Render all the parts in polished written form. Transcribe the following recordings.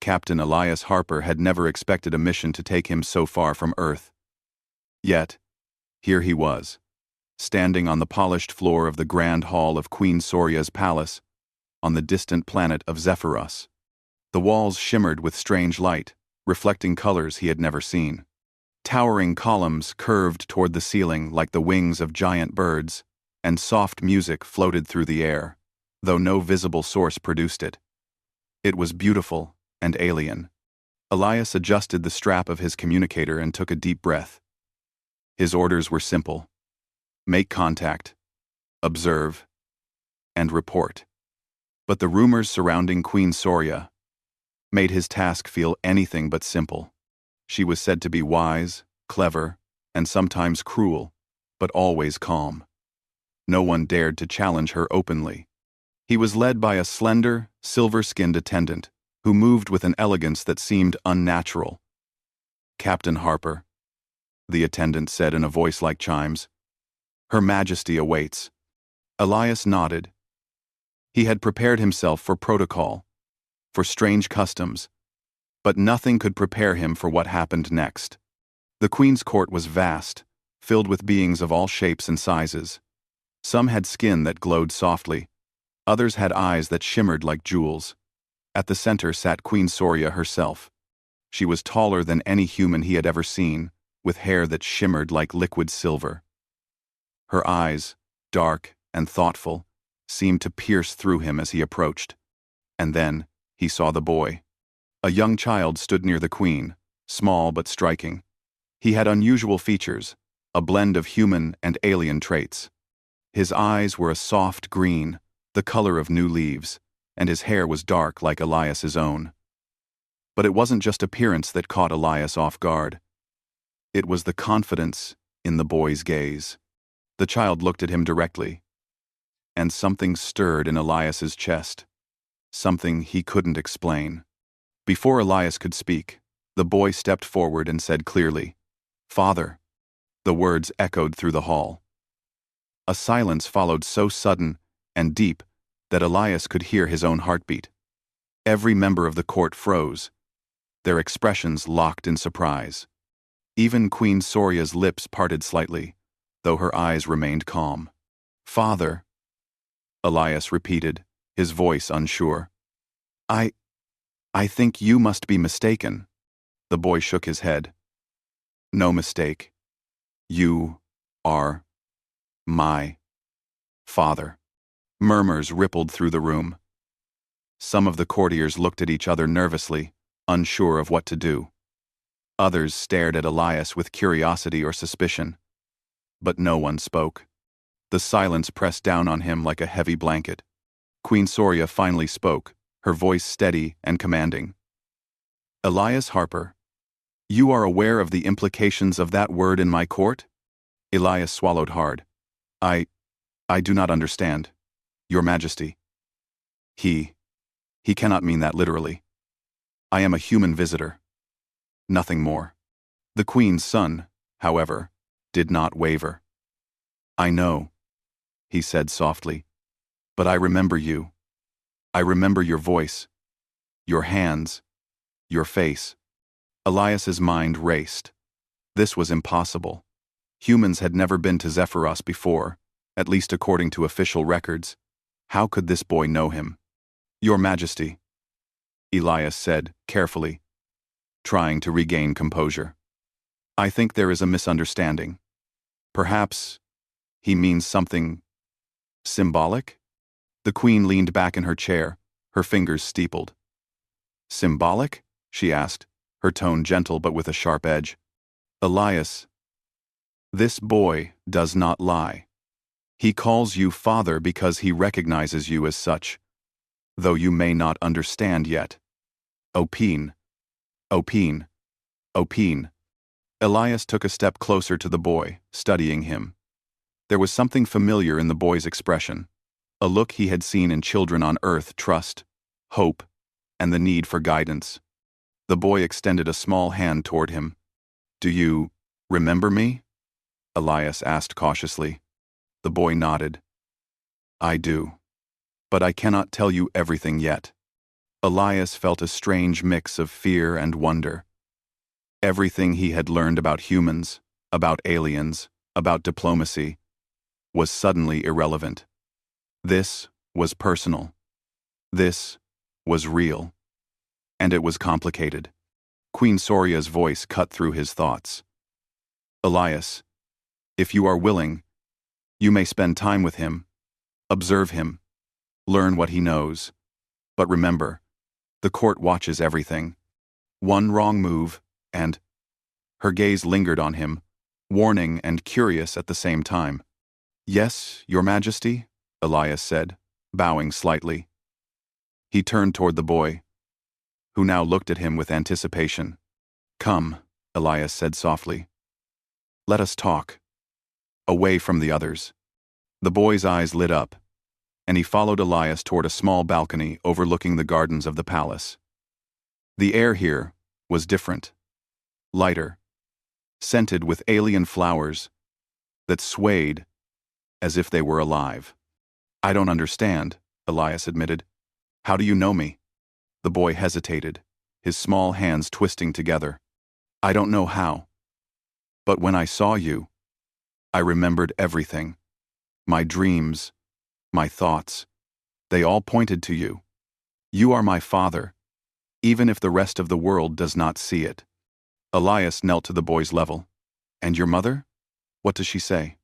Captain Elias Harper had never expected a mission to take him so far from Earth. Yet, here he was, standing on the polished floor of the grand hall of Queen Soria's palace, on the distant planet of Zephyros. The walls shimmered with strange light, reflecting colors he had never seen. Towering columns curved toward the ceiling like the wings of giant birds, and soft music floated through the air, though no visible source produced it. It was beautiful and alien. Elias adjusted the strap of his communicator and took a deep breath. His orders were simple: make contact, observe, and report. But the rumors surrounding Queen Soria made his task feel anything but simple. She was said to be wise, clever, and sometimes cruel, but always calm. No one dared to challenge her openly. He was led by a slender, silver-skinned attendant who moved with an elegance that seemed unnatural. "Captain Harper," the attendant said in a voice like chimes. "Her Majesty awaits." Elias nodded. He had prepared himself for protocol, for strange customs, but nothing could prepare him for what happened next. The Queen's court was vast, filled with beings of all shapes and sizes. Some had skin that glowed softly, others had eyes that shimmered like jewels. At the center sat Queen Soria herself. She was taller than any human he had ever seen, with hair that shimmered like liquid silver. Her eyes, dark and thoughtful, seemed to pierce through him as he approached. And then he saw the boy. A young child stood near the Queen, small but striking. He had unusual features, a blend of human and alien traits. His eyes were a soft green, the color of new leaves, and his hair was dark like Elias's own. But it wasn't just appearance that caught Elias off guard. It was the confidence in the boy's gaze. The child looked at him directly, and something stirred in Elias's chest, something he couldn't explain. Before Elias could speak, the boy stepped forward and said clearly, "Father." The words echoed through the hall. A silence followed so sudden and deep that Elias could hear his own heartbeat. Every member of the court froze, their expressions locked in surprise. Even Queen Soria's lips parted slightly, though her eyes remained calm. "Father," Elias repeated, his voice unsure. I think you must be mistaken." The boy shook his head. "No mistake. You are my father." Murmurs rippled through the room. Some of the courtiers looked at each other nervously, unsure of what to do. Others stared at Elias with curiosity or suspicion. But no one spoke. The silence pressed down on him like a heavy blanket. Queen Soria finally spoke, her voice steady and commanding. "Elias Harper, you are aware of the implications of that word in my court?" Elias swallowed hard. I do not understand, Your Majesty." He cannot mean that literally. I am a human visitor. Nothing more." The Queen's son, however, did not waver. "I know," he said softly, "but I remember you. I remember your voice, your hands, your face." Elias's mind raced. This was impossible. Humans had never been to Zephyros before, at least according to official records. How could this boy know him? "Your Majesty," Elias said, carefully, trying to regain composure. "I think there is a misunderstanding. Perhaps he means something symbolic?" The Queen leaned back in her chair, her fingers steepled. "Symbolic?" she asked, her tone gentle but with a sharp edge. "Elias, this boy does not lie. He calls you father because he recognizes you as such, though you may not understand yet. Opine, opine, opine." Elias took a step closer to the boy, studying him. There was something familiar in the boy's expression, a look he had seen in children on Earth: trust, hope, and the need for guidance. The boy extended a small hand toward him. "Do you remember me?" Elias asked cautiously. The boy nodded. "I do. But I cannot tell you everything yet. Elias felt a strange mix of fear and wonder. Everything he had learned about humans, about aliens, about diplomacy, was suddenly irrelevant. This was personal. This was real. And it was complicated. Queen Soria's voice cut through his thoughts. Elias, if you are willing, you may spend time with him, observe him, learn what he knows. But remember, the court watches everything. One wrong move, and... Her gaze lingered on him, warning and curious at the same time. Yes, Your Majesty, Elias said, bowing slightly. He turned toward the boy, who now looked at him with anticipation. Come, Elias said softly. Let us talk. Away from the others. The boy's eyes lit up, and he followed Elias toward a small balcony overlooking the gardens of the palace. The air here was different, lighter, scented with alien flowers that swayed as if they were alive. I don't understand, Elias admitted. How do you know me? The boy hesitated, his small hands twisting together. I don't know how. But when I saw you, I remembered everything. My dreams, my thoughts, they all pointed to you. You are my father, even if the rest of the world does not see it. Elias knelt to the boy's level. And your mother? What does she say?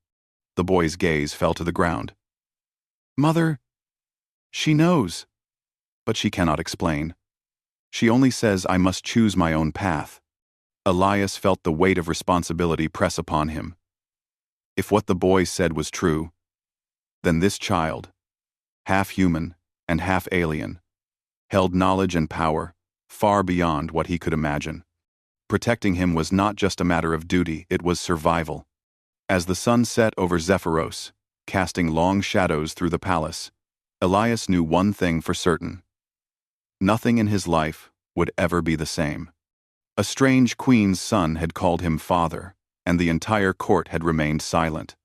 The boy's gaze fell to the ground. Mother, she knows, but she cannot explain. She only says I must choose my own path. Elias felt the weight of responsibility press upon him. If what the boy said was true, then this child, half human and half alien, held knowledge and power far beyond what he could imagine. Protecting him was not just a matter of duty, it was survival. As the sun set over Zephyros, casting long shadows through the palace, Elias knew one thing for certain. Nothing in his life would ever be the same. A strange queen's son had called him father, and the entire court had remained silent.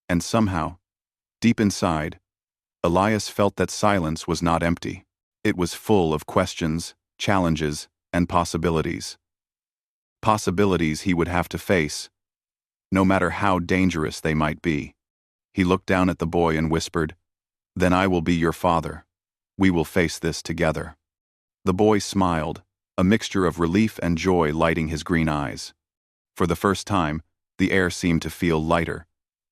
And somehow, deep inside, Elias felt that silence was not empty. It was full of questions, challenges, and possibilities. Possibilities he would have to face, no matter how dangerous they might be. He looked down at the boy and whispered, Then I will be your father. We will face this together. The boy smiled, a mixture of relief and joy lighting his green eyes. For the first time, the air seemed to feel lighter,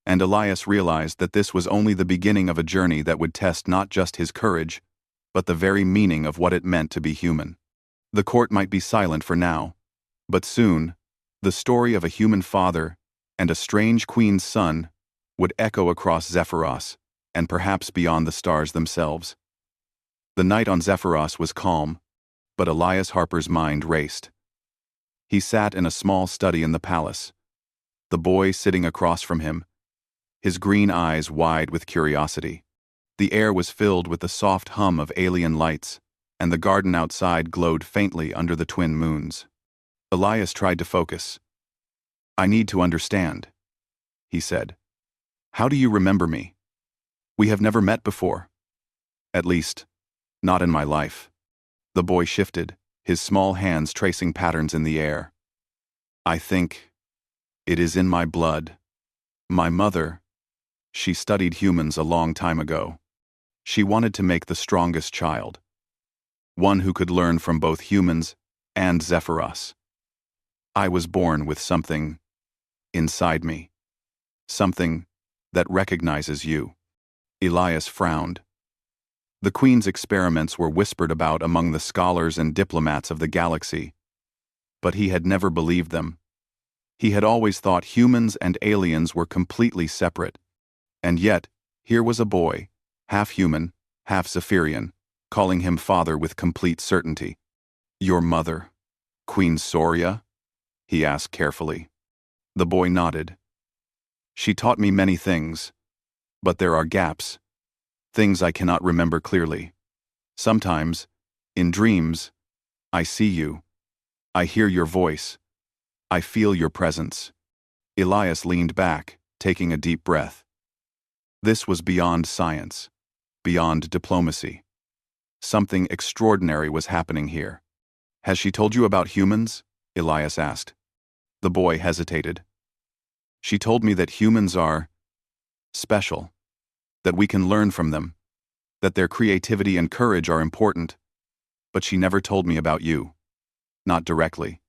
and Elias realized that this was only the beginning of a journey that would test not just his courage, but the very meaning of what it meant to be human. The court might be silent for now, but soon, the story of a human father and a strange queen's son would echo across Zephyros, and perhaps beyond the stars themselves. The night on Zephyros was calm, but Elias Harper's mind raced. He sat in a small study in the palace, the boy sitting across from him, his green eyes wide with curiosity. The air was filled with the soft hum of alien lights, and the garden outside glowed faintly under the twin moons. Elias tried to focus. I need to understand, he said. How do you remember me? We have never met before. At least, not in my life. The boy shifted, his small hands tracing patterns in the air. I think it is in my blood. My mother, she studied humans a long time ago. She wanted to make the strongest child, one who could learn from both humans and Zephyros. I was born with something inside me, something that recognizes you. Elias frowned. The Queen's experiments were whispered about among the scholars and diplomats of the galaxy, but he had never believed them. He had always thought humans and aliens were completely separate. And yet, here was a boy, half human, half Zephyrian, calling him father with complete certainty. Your mother, Queen Soria? He asked carefully. The boy nodded. She taught me many things, but there are gaps, things I cannot remember clearly. Sometimes, in dreams, I see you. I hear your voice. I feel your presence. Elias leaned back, taking a deep breath. This was beyond science, beyond diplomacy. Something extraordinary was happening here. Has she told you about humans? Elias asked. The boy hesitated. She told me that humans are special, that we can learn from them, that their creativity and courage are important, but she never told me about you. Not directly.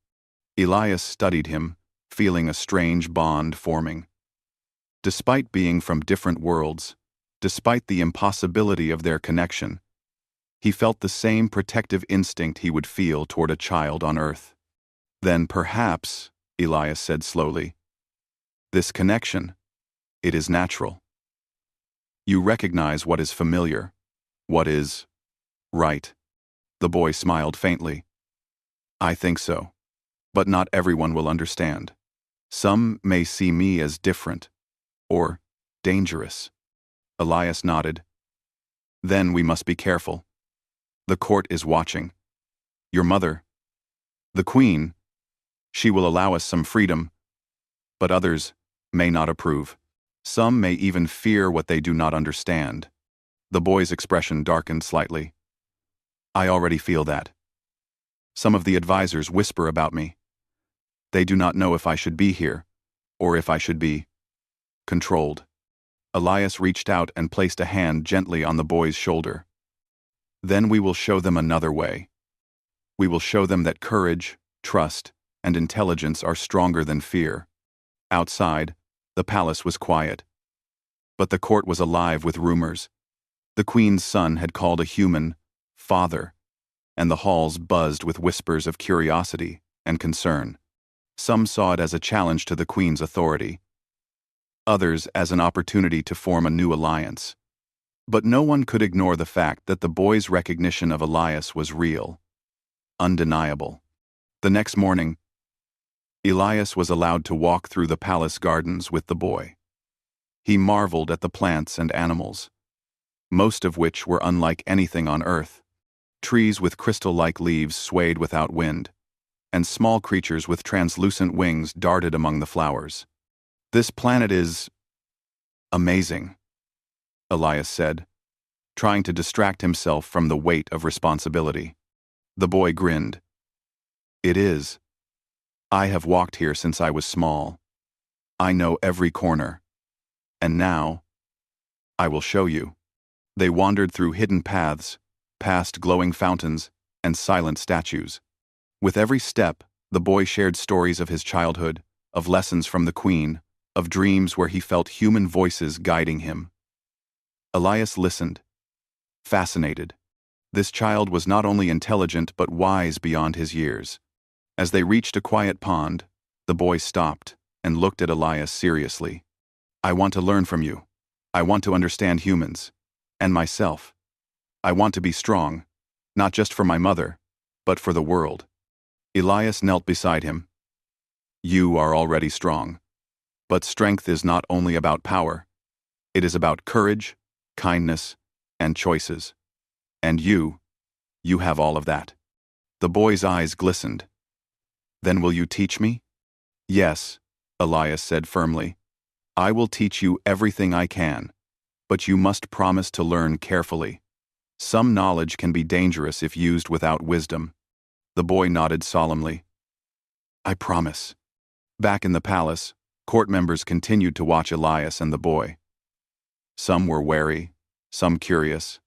Elias studied him, feeling a strange bond forming. Despite being from different worlds, despite the impossibility of their connection, he felt the same protective instinct he would feel toward a child on Earth. Then perhaps, Elias said slowly, this connection, it is natural. You recognize what is familiar, what is right. The boy smiled faintly. I think so. But not everyone will understand. Some may see me as different, or dangerous. Elias nodded. Then we must be careful. The court is watching. Your mother, the queen, she will allow us some freedom, but others may not approve. Some may even fear what they do not understand. The boy's expression darkened slightly. I already feel that. Some of the advisors whisper about me. They do not know if I should be here, or if I should be controlled. Elias reached out and placed a hand gently on the boy's shoulder. Then we will show them another way. We will show them that courage, trust, and intelligence are stronger than fear. Outside, the palace was quiet. But the court was alive with rumors. The queen's son had called a human father, and the halls buzzed with whispers of curiosity and concern. Some saw it as a challenge to the queen's authority, others as an opportunity to form a new alliance. But no one could ignore the fact that the boy's recognition of Elias was real, undeniable. The next morning, Elias was allowed to walk through the palace gardens with the boy. He marveled at the plants and animals, most of which were unlike anything on Earth. Trees with crystal-like leaves swayed without wind, and small creatures with translucent wings darted among the flowers. This planet is amazing, Elias said, trying to distract himself from the weight of responsibility. The boy grinned. It is. I have walked here since I was small. I know every corner. And now, I will show you. They wandered through hidden paths, past glowing fountains, and silent statues. With every step, the boy shared stories of his childhood, of lessons from the queen, of dreams where he felt human voices guiding him. Elias listened, fascinated. This child was not only intelligent but wise beyond his years. As they reached a quiet pond, the boy stopped and looked at Elias seriously. I want to learn from you. I want to understand humans, and myself. I want to be strong, not just for my mother, but for the world. Elias knelt beside him. You are already strong. But strength is not only about power. It is about courage, kindness, and choices. And you have all of that. The boy's eyes glistened. Then will you teach me? Yes, Elias said firmly. I will teach you everything I can, but you must promise to learn carefully. Some knowledge can be dangerous if used without wisdom. The boy nodded solemnly. I promise. Back in the palace, court members continued to watch Elias and the boy. Some were wary, some curious,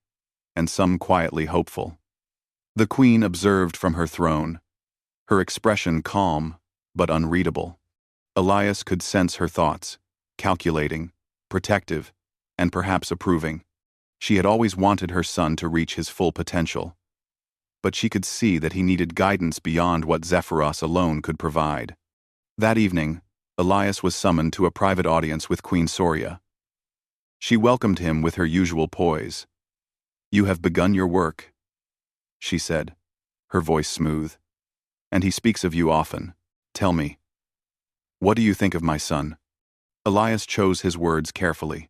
and some quietly hopeful. The queen observed from her throne, her expression calm but unreadable. Elias could sense her thoughts, calculating, protective, and perhaps approving. She had always wanted her son to reach his full potential, but she could see that he needed guidance beyond what Zephyros alone could provide. That evening, Elias was summoned to a private audience with Queen Soria. She welcomed him with her usual poise. You have begun your work, she said, her voice smooth. And he speaks of you often. Tell me, what do you think of my son? Elias chose his words carefully.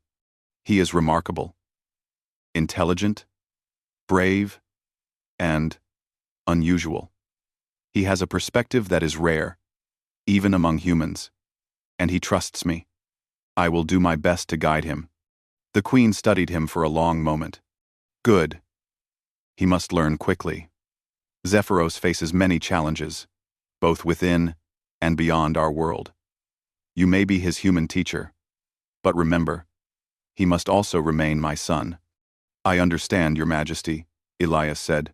He is remarkable, intelligent, brave, and unusual. He has a perspective that is rare, even among humans, and he trusts me. I will do my best to guide him. The queen studied him for a long moment. Good. He must learn quickly. Zephyros faces many challenges, both within and beyond our world. You may be his human teacher, but remember, he must also remain my son. I understand, Your Majesty, Elias said.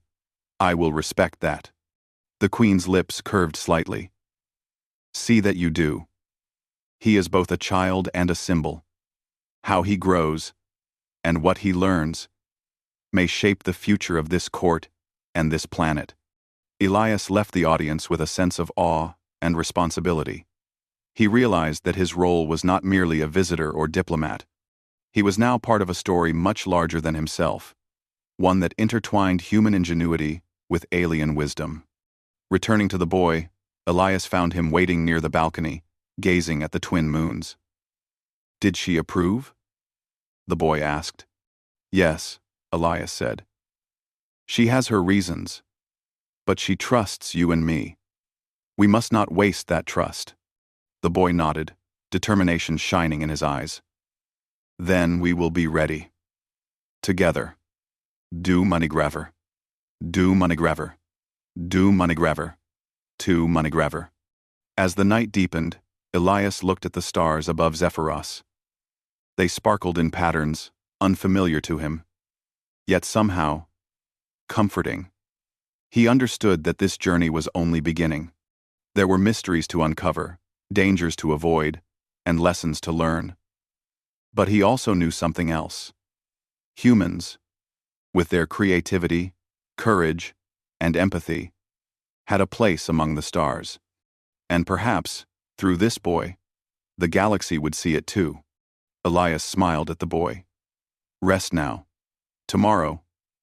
I will respect that. The queen's lips curved slightly. See that you do. He is both a child and a symbol. How he grows, and what he learns, may shape the future of this court and this planet. Elias left the audience with a sense of awe and responsibility. He realized that his role was not merely a visitor or diplomat. He was now part of a story much larger than himself, one that intertwined human ingenuity with alien wisdom. Returning to the boy, Elias found him waiting near the balcony, gazing at the twin moons. Did she approve? The boy asked. Yes, Elias said. She has her reasons, but she trusts you and me. We must not waste that trust. The boy nodded, determination shining in his eyes. Then we will be ready. Together. Do moneygraver. Do moneygraver. Do moneygraver. To moneygraver. As the night deepened, Elias looked at the stars above Zephyros. They sparkled in patterns, unfamiliar to him, yet somehow comforting. He understood that this journey was only beginning. There were mysteries to uncover, dangers to avoid, and lessons to learn. But he also knew something else. Humans, with their creativity, courage, and empathy, had a place among the stars. And perhaps, through this boy, the galaxy would see it too. Elias smiled at the boy. Rest now. Tomorrow,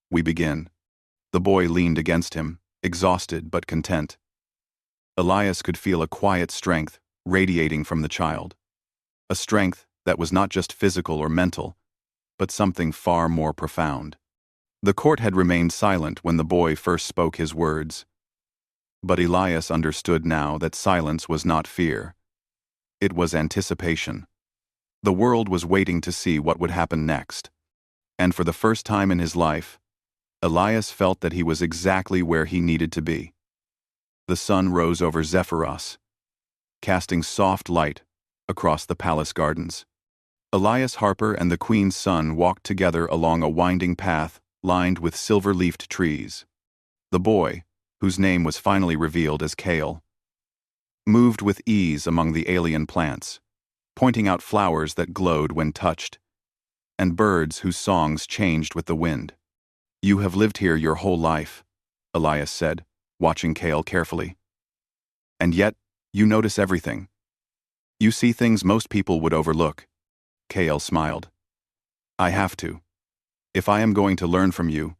we begin. The boy leaned against him, exhausted but content. Elias could feel a quiet strength radiating from the child. A strength that was not just physical or mental, but something far more profound. The court had remained silent when the boy first spoke his words. But Elias understood now that silence was not fear. It was anticipation. The world was waiting to see what would happen next. And for the first time in his life, Elias felt that he was exactly where he needed to be. The sun rose over Zephyros, casting soft light across the palace gardens. Elias Harper and the Queen's son walked together along a winding path lined with silver-leafed trees. The boy, whose name was finally revealed as Kale, moved with ease among the alien plants, pointing out flowers that glowed when touched, and birds whose songs changed with the wind. You have lived here your whole life, Elias said, watching Kale carefully. And yet, you notice everything. You see things most people would overlook. Kale smiled. I have to. If I am going to learn from you,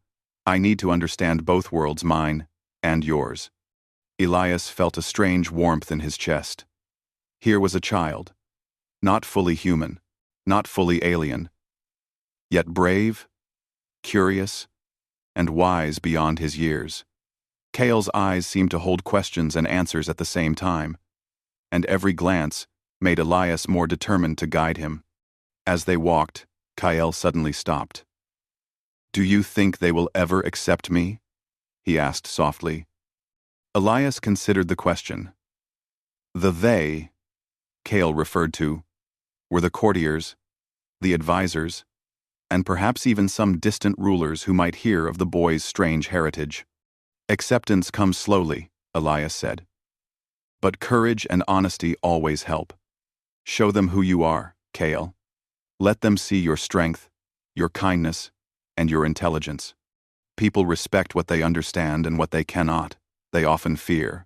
I need to understand both worlds, mine and yours. Elias felt a strange warmth in his chest. Here was a child, not fully human, not fully alien, yet brave, curious, and wise beyond his years. Kale's eyes seemed to hold questions and answers at the same time, and every glance made Elias more determined to guide him. As they walked, Kale suddenly stopped. Do you think they will ever accept me? He asked softly. Elias considered the question. The they Kale referred to were the courtiers, the advisors, and perhaps even some distant rulers who might hear of the boy's strange heritage. Acceptance comes slowly, Elias said. But courage and honesty always help. Show them who you are, Kale. Let them see your strength, your kindness, and your intelligence. People respect what they understand and what they cannot, they often fear.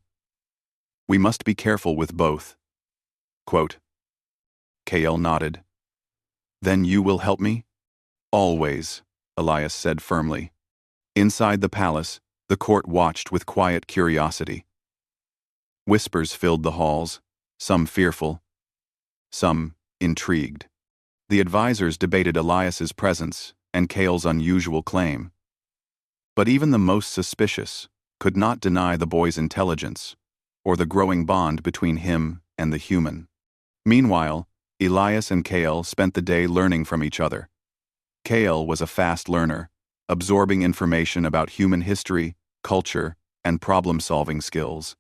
We must be careful with both. Quote. Kale nodded. Then you will help me? Always, Elias said firmly. Inside the palace, the court watched with quiet curiosity. Whispers filled the halls, some fearful, some intrigued. The advisors debated Elias's presence and Kale's unusual claim. But even the most suspicious could not deny the boy's intelligence or the growing bond between him and the human. Meanwhile, Elias and Kale spent the day learning from each other. Kale was a fast learner, absorbing information about human history, culture, and problem-solving skills.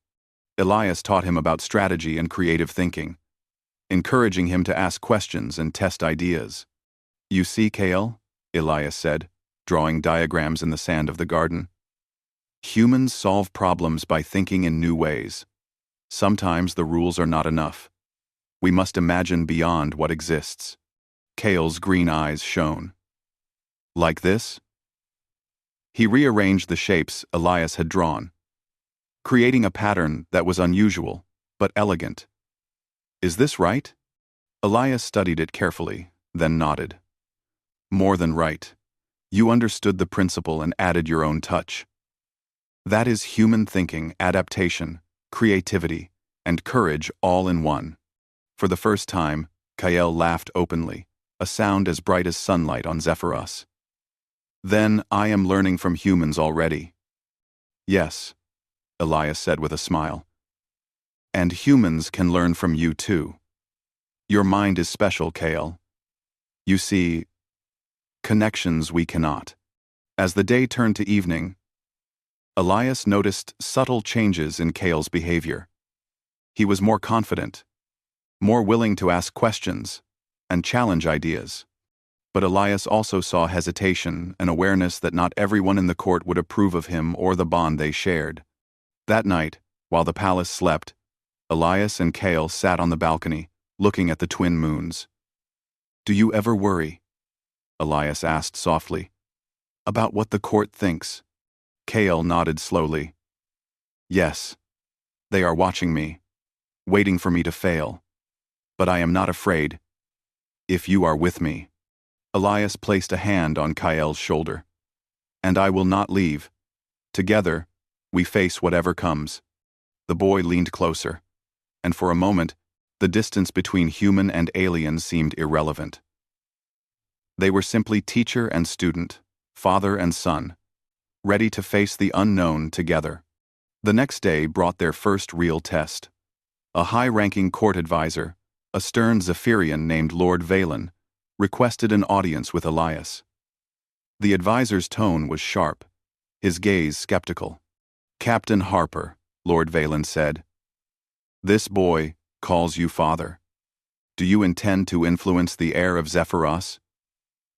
Elias taught him about strategy and creative thinking, encouraging him to ask questions and test ideas. "You see, Kale," Elias said, drawing diagrams in the sand of the garden. "Humans solve problems by thinking in new ways. Sometimes the rules are not enough. We must imagine beyond what exists." Kale's green eyes shone. "Like this?" He rearranged the shapes Elias had drawn, creating a pattern that was unusual, but elegant. "Is this right?" Elias studied it carefully, then nodded. "More than right. You understood the principle and added your own touch. That is human thinking, adaptation, creativity, and courage all in one." For the first time, Kael laughed openly, a sound as bright as sunlight on Zephyros. "Then I am learning from humans already." "Yes," Elias said with a smile. "And humans can learn from you too. Your mind is special, Kael. You see connections we cannot." As the day turned to evening, Elias noticed subtle changes in Kael's behavior. He was more confident, more willing to ask questions, and challenge ideas. But Elias also saw hesitation, an awareness that not everyone in the court would approve of him or the bond they shared. That night, while the palace slept, Elias and Kael sat on the balcony, looking at the twin moons. "Do you ever worry?" Elias asked softly. "About what the court thinks?" Kael nodded slowly. "Yes. They are watching me, waiting for me to fail. But I am not afraid. If you are with me." Elias placed a hand on Kael's shoulder. "And I will not leave. Together, we face whatever comes." The boy leaned closer, and for a moment, the distance between human and alien seemed irrelevant. They were simply teacher and student, father and son, ready to face the unknown together. The next day brought their first real test. A high-ranking court advisor, a stern Zephyrian named Lord Valen, requested an audience with Elias. The advisor's tone was sharp, his gaze skeptical. "Captain Harper," Lord Valen said, "this boy calls you father. Do you intend to influence the heir of Zephyros?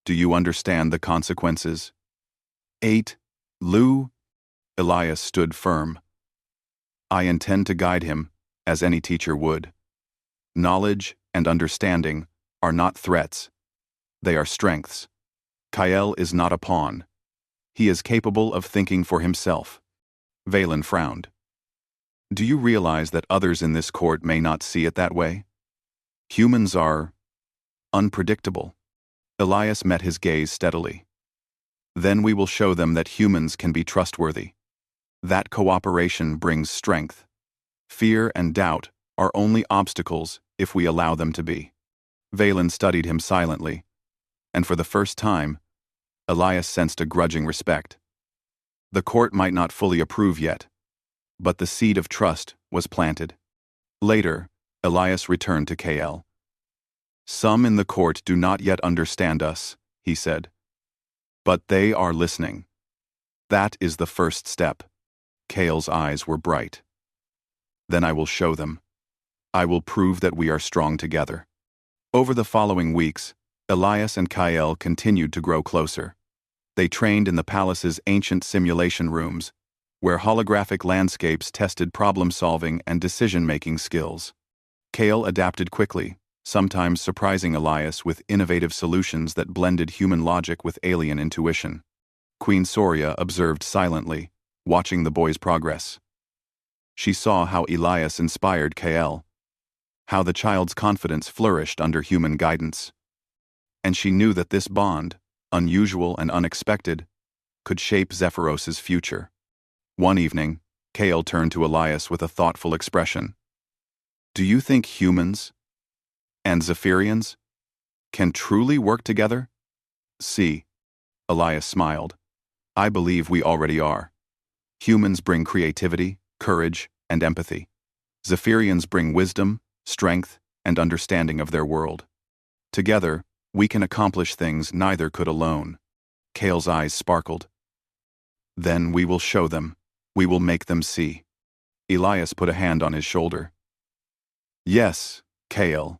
Do you understand the consequences?" 8. Lou. Elias stood firm. "I intend to guide him, as any teacher would. Knowledge and understanding are not threats. They are strengths. Kael is not a pawn. He is capable of thinking for himself." Valen frowned. "Do you realize that others in this court may not see it that way? Humans are unpredictable." Elias met his gaze steadily. "Then we will show them that humans can be trustworthy. That cooperation brings strength. Fear and doubt are only obstacles if we allow them to be." Valen studied him silently, and for the first time, Elias sensed a grudging respect. The court might not fully approve yet, but the seed of trust was planted. Later, Elias returned to Kael. "Some in the court do not yet understand us," he said. "But they are listening. That is the first step." Kael's eyes were bright. "Then I will show them. I will prove that we are strong together." Over the following weeks, Elias and Kael continued to grow closer. They trained in the palace's ancient simulation rooms, where holographic landscapes tested problem-solving and decision-making skills. Kael adapted quickly, sometimes surprising Elias with innovative solutions that blended human logic with alien intuition. Queen Soria observed silently, watching the boy's progress. She saw how Elias inspired Kael, how the child's confidence flourished under human guidance. And she knew that this bond, unusual and unexpected, could shape Zephyros's future. One evening, Kael turned to Elias with a thoughtful expression. "Do you think humans and Zephyrians can truly work together?" "See," Elias smiled. "I believe we already are. Humans bring creativity, courage, and empathy. Zephyrians bring wisdom, strength, and understanding of their world. Together, we can accomplish things neither could alone." Kale's eyes sparkled. Then we will show them. We will make them see. Elias put a hand on his shoulder. Yes, Kale.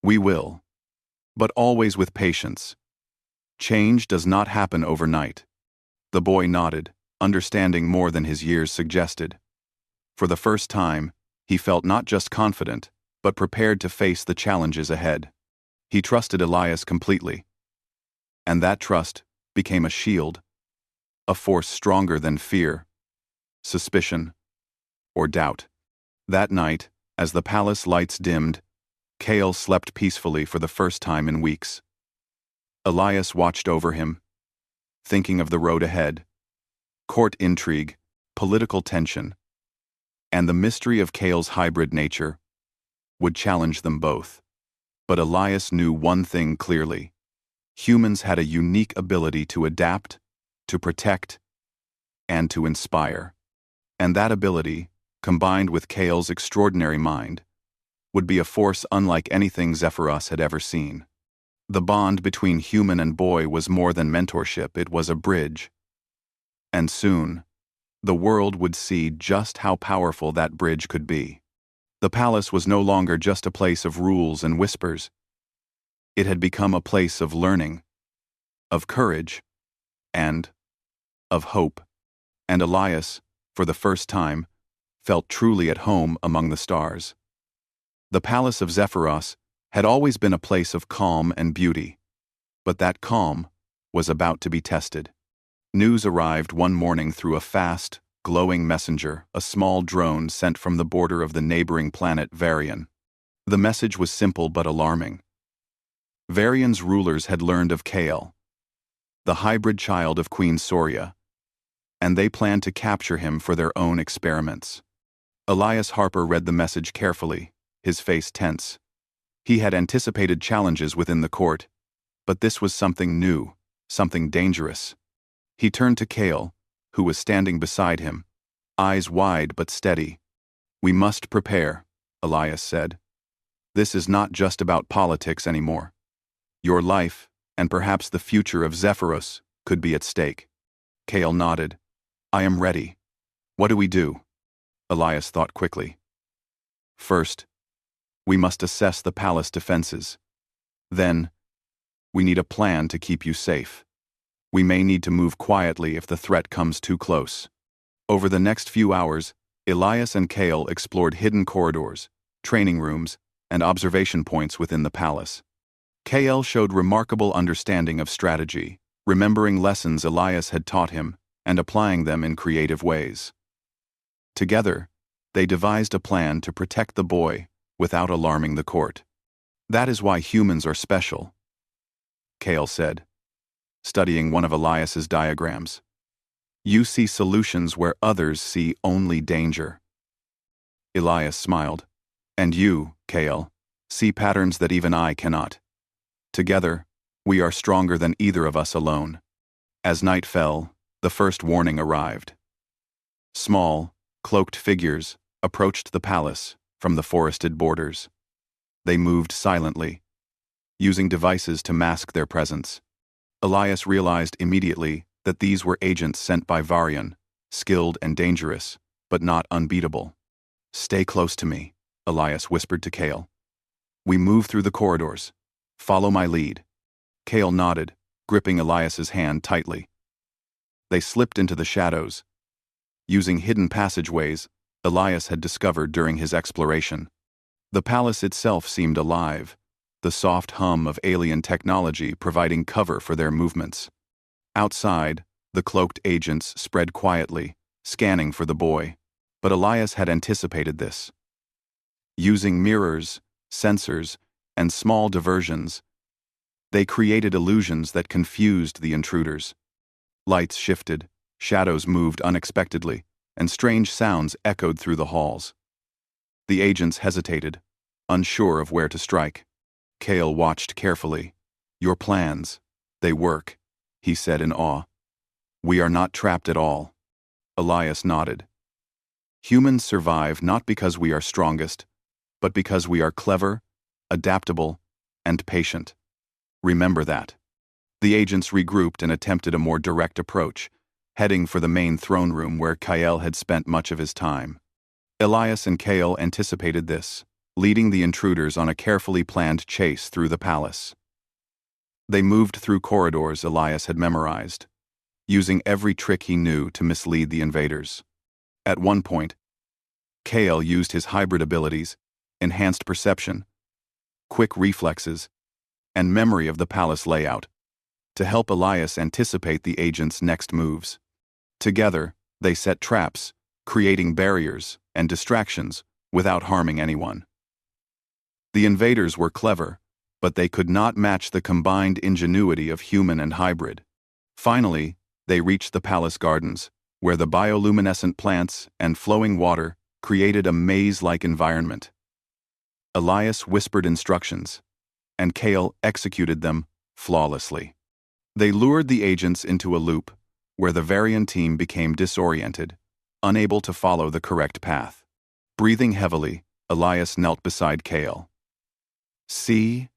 We will. But always with patience. Change does not happen overnight. The boy nodded, understanding more than his years suggested. For the first time, he felt not just confident, but prepared to face the challenges ahead. He trusted Elias completely. And that trust became a shield, a force stronger than fear, suspicion, or doubt. That night, as the palace lights dimmed, Kale slept peacefully for the first time in weeks. Elias watched over him, thinking of the road ahead, court intrigue, political tension, and the mystery of Kale's hybrid nature would challenge them both. But Elias knew one thing clearly. Humans had a unique ability to adapt, to protect, and to inspire. And that ability, combined with Kale's extraordinary mind, would be a force unlike anything Zephyros had ever seen. The bond between human and boy was more than mentorship, it was a bridge. And soon, the world would see just how powerful that bridge could be. The palace was no longer just a place of rules and whispers. It had become a place of learning, of courage, and of hope. And Elias, for the first time, felt truly at home among the stars. The palace of Zephyros had always been a place of calm and beauty, but that calm was about to be tested. News arrived one morning through a fast, glowing messenger, a small drone sent from the border of the neighboring planet Varian. The message was simple but alarming. Varian's rulers had learned of Kale, the hybrid child of Queen Soria, and they planned to capture him for their own experiments. Elias Harper read the message carefully, his face tense. He had anticipated challenges within the court, but this was something new, something dangerous. He turned to Kale, who was standing beside him, eyes wide but steady. "We must prepare," Elias said. "This is not just about politics anymore. Your life, and perhaps the future of Zephyros, could be at stake." Kale nodded. "I am ready. What do we do?" Elias thought quickly. "First, we must assess the palace defenses. Then, we need a plan to keep you safe. We may need to move quietly if the threat comes too close." Over the next few hours, Elias and Kale explored hidden corridors, training rooms, and observation points within the palace. Kale showed remarkable understanding of strategy, remembering lessons Elias had taught him and applying them in creative ways. Together, they devised a plan to protect the boy without alarming the court. "That is why humans are special," Kale said, studying one of Elias's diagrams. "You see solutions where others see only danger." Elias smiled. "And you, Kale, see patterns that even I cannot. Together, we are stronger than either of us alone." As night fell, the first warning arrived. Small, cloaked figures approached the palace from the forested borders. They moved silently, using devices to mask their presence. Elias realized immediately that these were agents sent by Varian, skilled and dangerous, but not unbeatable. "Stay close to me," Elias whispered to Kale. "We move through the corridors. Follow my lead." Kale nodded, gripping Elias's hand tightly. They slipped into the shadows, using hidden passageways Elias had discovered during his exploration. The palace itself seemed alive, the soft hum of alien technology providing cover for their movements. Outside, the cloaked agents spread quietly, scanning for the boy, but Elias had anticipated this. Using mirrors, sensors, and small diversions, they created illusions that confused the intruders. Lights shifted, shadows moved unexpectedly, and strange sounds echoed through the halls. The agents hesitated, unsure of where to strike. Kale watched carefully. "Your plans, they work," he said in awe. "We are not trapped at all." Elias nodded. "Humans survive not because we are strongest, but because we are clever, adaptable, and patient. Remember that." The agents regrouped and attempted a more direct approach, heading for the main throne room where Kael had spent much of his time. Elias and Kael anticipated this, leading the intruders on a carefully planned chase through the palace. They moved through corridors Elias had memorized, using every trick he knew to mislead the invaders. At one point, Kael used his hybrid abilities, enhanced perception, quick reflexes, and memory of the palace layout, to help Elias anticipate the agents' next moves. Together, they set traps, creating barriers and distractions without harming anyone. The invaders were clever, but they could not match the combined ingenuity of human and hybrid. Finally, they reached the palace gardens, where the bioluminescent plants and flowing water created a maze-like environment. Elias whispered instructions, and Kael executed them flawlessly. They lured the agents into a loop, where the Varian team became disoriented, unable to follow the correct path. Breathing heavily, Elias knelt beside Kael. "See?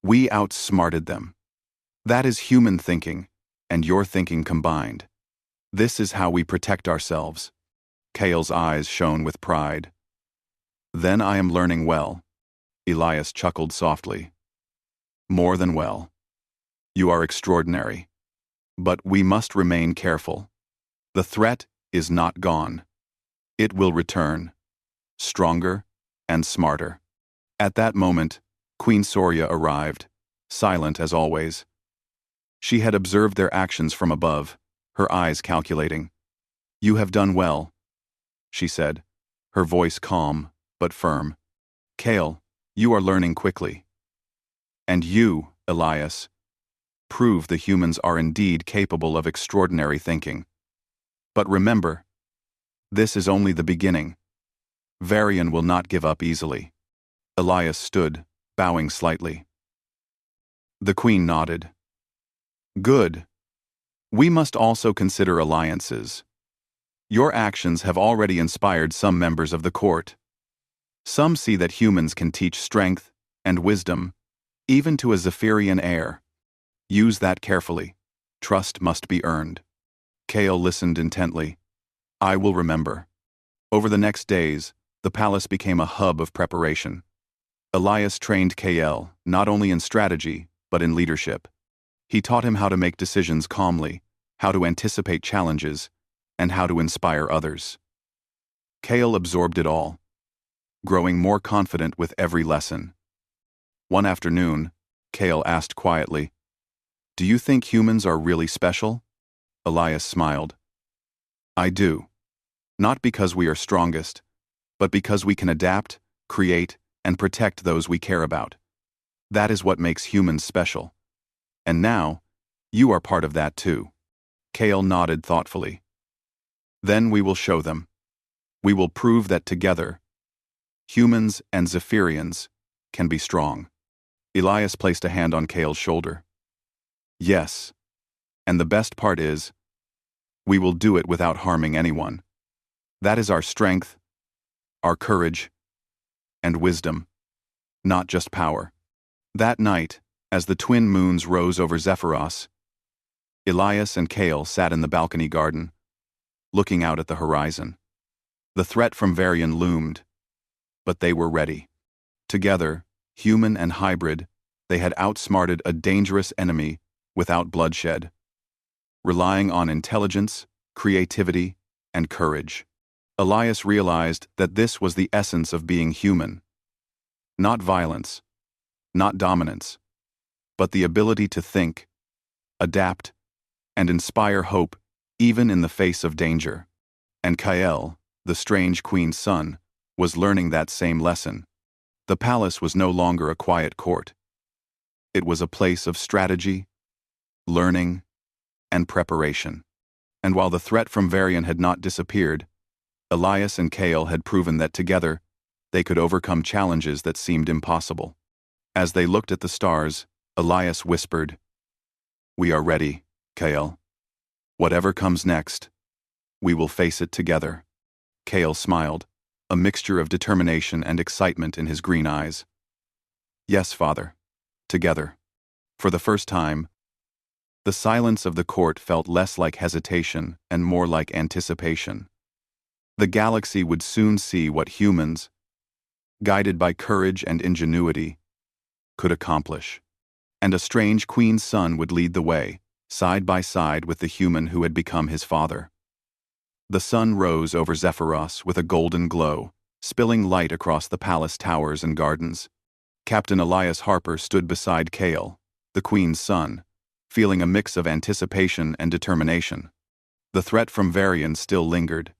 We outsmarted them. That is human thinking, and your thinking combined. This is how we protect ourselves." Kael's eyes shone with pride. "Then I am learning well." Elias chuckled softly. "More than well. You are extraordinary. But we must remain careful. The threat is not gone. It will return, stronger and smarter." At that moment, Queen Soria arrived, silent as always. She had observed their actions from above, her eyes calculating. "You have done well," she said, her voice calm but firm. "Kael, you are learning quickly. And you, Elias, prove the humans are indeed capable of extraordinary thinking. But remember, this is only the beginning. Varian will not give up easily." Elias stood, bowing slightly. The queen nodded. "Good. We must also consider alliances. Your actions have already inspired some members of the court. Some see that humans can teach strength and wisdom, even to a Zephyrian heir. Use that carefully. Trust must be earned." Kael listened intently. "I will remember." Over the next days, the palace became a hub of preparation. Elias trained Kael not only in strategy, but in leadership. He taught him how to make decisions calmly, how to anticipate challenges, and how to inspire others. Kael absorbed it all, growing more confident with every lesson. One afternoon, Kael asked quietly, "Do you think humans are really special?" Elias smiled. "I do. Not because we are strongest, but because we can adapt, create, and protect those we care about. That is what makes humans special. And now, you are part of that too." Kael nodded thoughtfully. "Then we will show them. We will prove that together, humans and Zephyrians can be strong." Elias placed a hand on Kael's shoulder. "Yes, and the best part is, we will do it without harming anyone. That is our strength, our courage, and wisdom, not just power." That night, as the twin moons rose over Zephyros, Elias and Kael sat in the balcony garden, looking out at the horizon. The threat from Varian loomed, but they were ready. Together, human and hybrid, they had outsmarted a dangerous enemy without bloodshed, relying on intelligence, creativity, and courage. Elias realized that this was the essence of being human. Not violence, not dominance, but the ability to think, adapt, and inspire hope even in the face of danger. And Kael, the strange queen's son, was learning that same lesson. The palace was no longer a quiet court. It was a place of strategy, learning, and preparation. And while the threat from Varian had not disappeared, Elias and Kael had proven that together, they could overcome challenges that seemed impossible. As they looked at the stars, Elias whispered, "We are ready, Kael. Whatever comes next, we will face it together." Kael smiled, a mixture of determination and excitement in his green eyes. "Yes, father. Together." For the first time, The silence of the court felt less like hesitation and more like anticipation. The galaxy would soon see what humans, guided by courage and ingenuity, could accomplish. And a strange queen's son would lead the way, side by side with the human who had become his father. The sun rose over Zephyros with a golden glow, spilling light across the palace towers and gardens. Captain Elias Harper stood beside Kale, the queen's son, feeling a mix of anticipation and determination. The threat from Varian still lingered,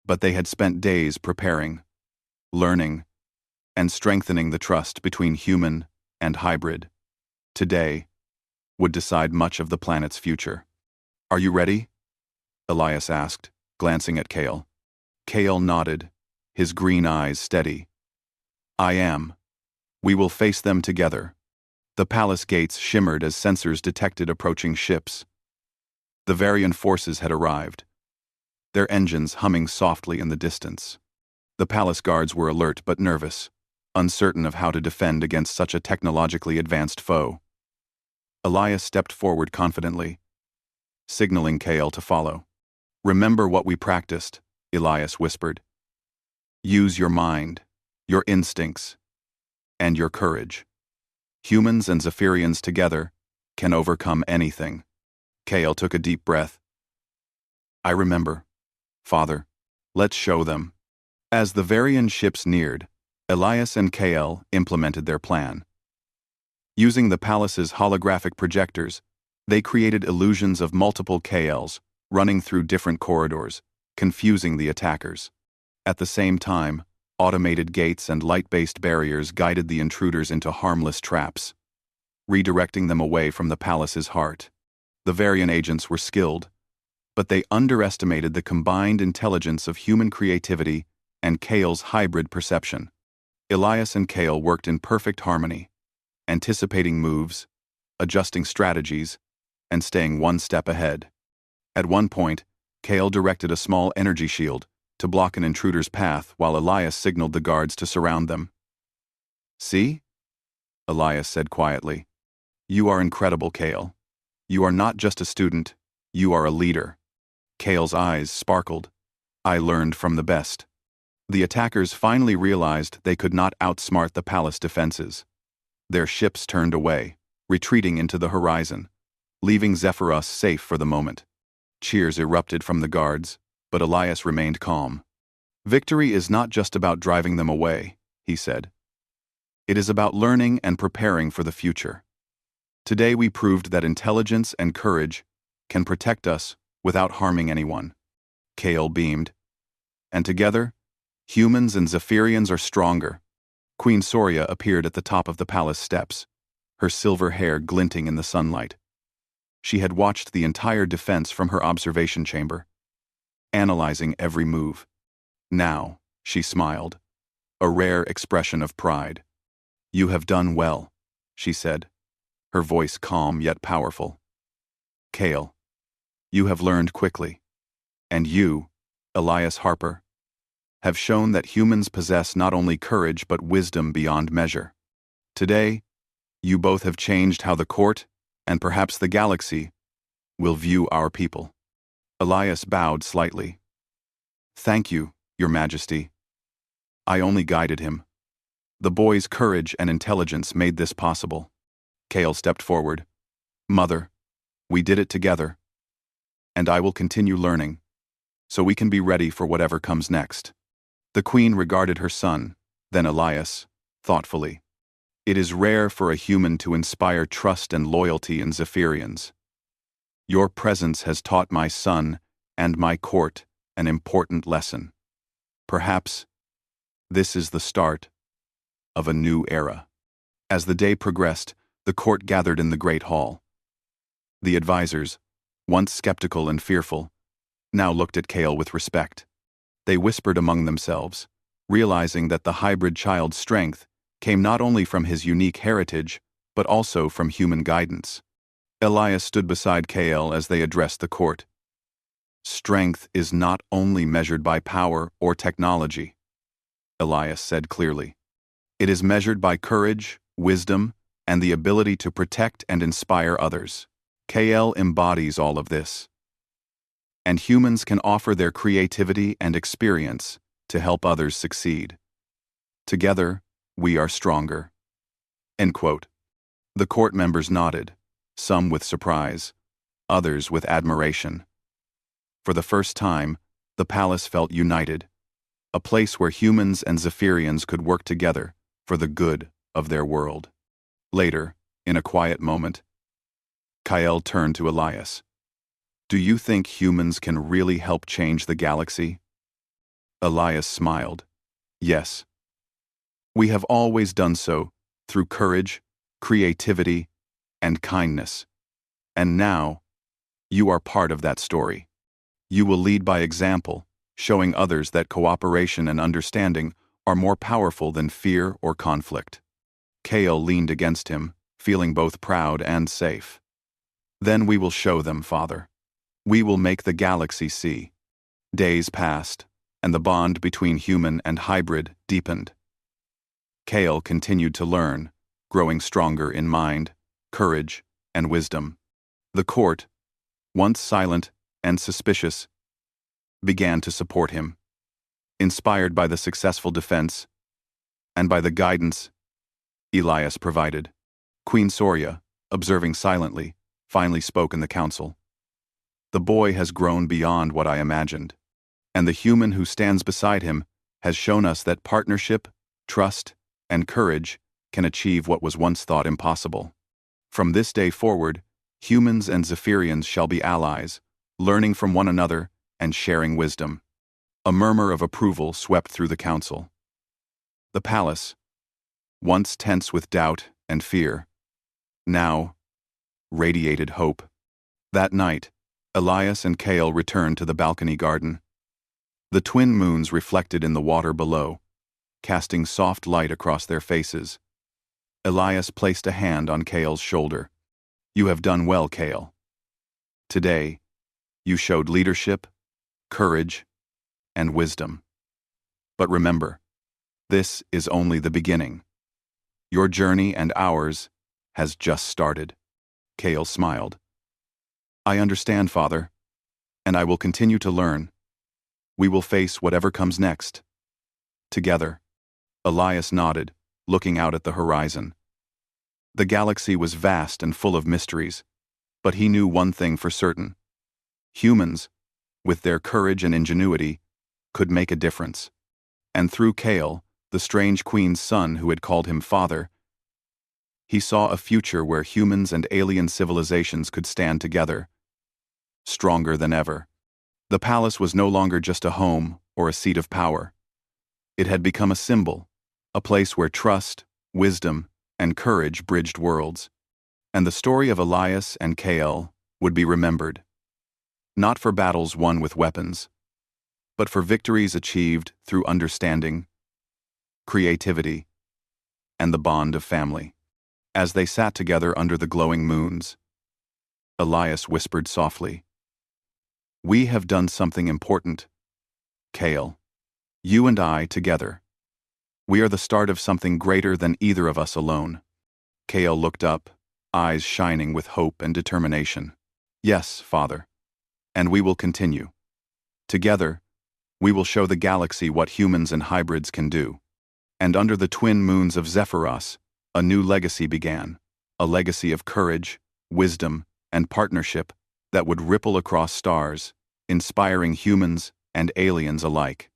but they had spent days preparing, learning, and strengthening the trust between human and hybrid. Today would decide much of the planet's future. "Are you ready?" Elias asked, glancing at Kale. Kale nodded, his green eyes steady. "I am. We will face them together." The palace gates shimmered as sensors detected approaching ships. The Varian forces had arrived, their engines humming softly in the distance. The palace guards were alert but nervous, uncertain of how to defend against such a technologically advanced foe. Elias stepped forward confidently, signaling Kale to follow. "Remember what we practiced," Elias whispered. "Use your mind, your instincts, and your courage. Humans and Zephyrians together can overcome anything." Kale took a deep breath. "I remember. Father, let's show them." As the Varian ships neared, Elias and Kale implemented their plan. Using the palace's holographic projectors, they created illusions of multiple KLs running through different corridors, confusing the attackers. At the same time, automated gates and light-based barriers guided the intruders into harmless traps, redirecting them away from the palace's heart. The Varian agents were skilled, but they underestimated the combined intelligence of human creativity and Kale's hybrid perception. Elias and Kale worked in perfect harmony, anticipating moves, adjusting strategies, and staying one step ahead. At one point, Kale directed a small energy shield to block an intruder's path while Elias signaled the guards to surround them. "See?" Elias said quietly. "You are incredible, Kale. You are not just a student, you are a leader." Kale's eyes sparkled. "I learned from the best." The attackers finally realized they could not outsmart the palace defenses. Their ships turned away, retreating into the horizon, leaving Zephyros safe for the moment. Cheers erupted from the guards, but Elias remained calm. "Victory is not just about driving them away," he said. "It is about learning and preparing for the future. Today we proved that intelligence and courage can protect us without harming anyone." Kale beamed. "And together, humans and Zephyrians are stronger." Queen Soria appeared at the top of the palace steps, her silver hair glinting in the sunlight. She had watched the entire defense from her observation chamber, analyzing every move. Now, she smiled, a rare expression of pride. "You have done well," she said, her voice calm yet powerful. "Kale, you have learned quickly. And you, Elias Harper, have shown that humans possess not only courage but wisdom beyond measure. Today, you both have changed how the court, and perhaps the galaxy, will view our people." Elias bowed slightly. "Thank you, Your Majesty. I only guided him. The boy's courage and intelligence made this possible." Kale stepped forward. "Mother, we did it together. And I will continue learning, so we can be ready for whatever comes next." The queen regarded her son, then Elias, thoughtfully. "It is rare for a human to inspire trust and loyalty in Zephyrians. Your presence has taught my son and my court an important lesson. Perhaps this is the start of a new era." As the day progressed, the court gathered in the Great Hall. The advisors, once skeptical and fearful, now looked at Kale with respect. They whispered among themselves, realizing that the hybrid child's strength came not only from his unique heritage, but also from human guidance. Elias stood beside Kale as they addressed the court. "Strength is not only measured by power or technology," Elias said clearly. "It is measured by courage, wisdom, and the ability to protect and inspire others." KL embodies all of this. And humans can offer their creativity and experience to help others succeed. Together, we are stronger. End quote. The court members nodded, some with surprise, others with admiration. For the first time, the palace felt united, a place where humans and Zephyrians could work together for the good of their world. Later, in a quiet moment, Kael turned to Elias. Do you think humans can really help change the galaxy? Elias smiled. Yes. We have always done so through courage, creativity, and kindness. And now, you are part of that story. You will lead by example, showing others that cooperation and understanding are more powerful than fear or conflict. Kael leaned against him, feeling both proud and safe. Then we will show them, Father. We will make the galaxy see. Days passed, and the bond between human and hybrid deepened. Kael continued to learn, growing stronger in mind, courage, and wisdom. The court, once silent and suspicious, began to support him, inspired by the successful defense and by the guidance Elias provided. Queen Soria, observing silently, finally spoke in the council. The boy has grown beyond what I imagined, and the human who stands beside him has shown us that partnership, trust, and courage can achieve what was once thought impossible. From this day forward, humans and Zephyrians shall be allies, learning from one another and sharing wisdom. A murmur of approval swept through the council. The palace, once tense with doubt and fear, now radiated hope. That night, Elias and Kael returned to the balcony garden. The twin moons reflected in the water below, casting soft light across their faces. Elias placed a hand on Kael's shoulder. You have done well, Kael. Today, you showed leadership, courage, and wisdom. But remember, this is only the beginning. Your journey and ours has just started. Kael smiled. I understand, Father, and I will continue to learn. We will face whatever comes next. Together. Elias nodded, looking out at the horizon. The galaxy was vast and full of mysteries, but he knew one thing for certain. Humans, with their courage and ingenuity, could make a difference. And through Kael, the strange queen's son who had called him father, he saw a future where humans and alien civilizations could stand together, stronger than ever. The palace was no longer just a home or a seat of power. It had become a symbol, a place where trust, wisdom, and courage bridged worlds. And the story of Elias and Kael would be remembered, not for battles won with weapons, but for victories achieved through understanding, creativity, and the bond of family. As they sat together under the glowing moons, Elias whispered softly, We have done something important, Kael. You and I together. We are the start of something greater than either of us alone. Kael looked up, eyes shining with hope and determination. Yes, Father. And we will continue. Together, we will show the galaxy what humans and hybrids can do. And under the twin moons of Zephyros, a new legacy began, a legacy of courage, wisdom, and partnership that would ripple across stars, inspiring humans and aliens alike.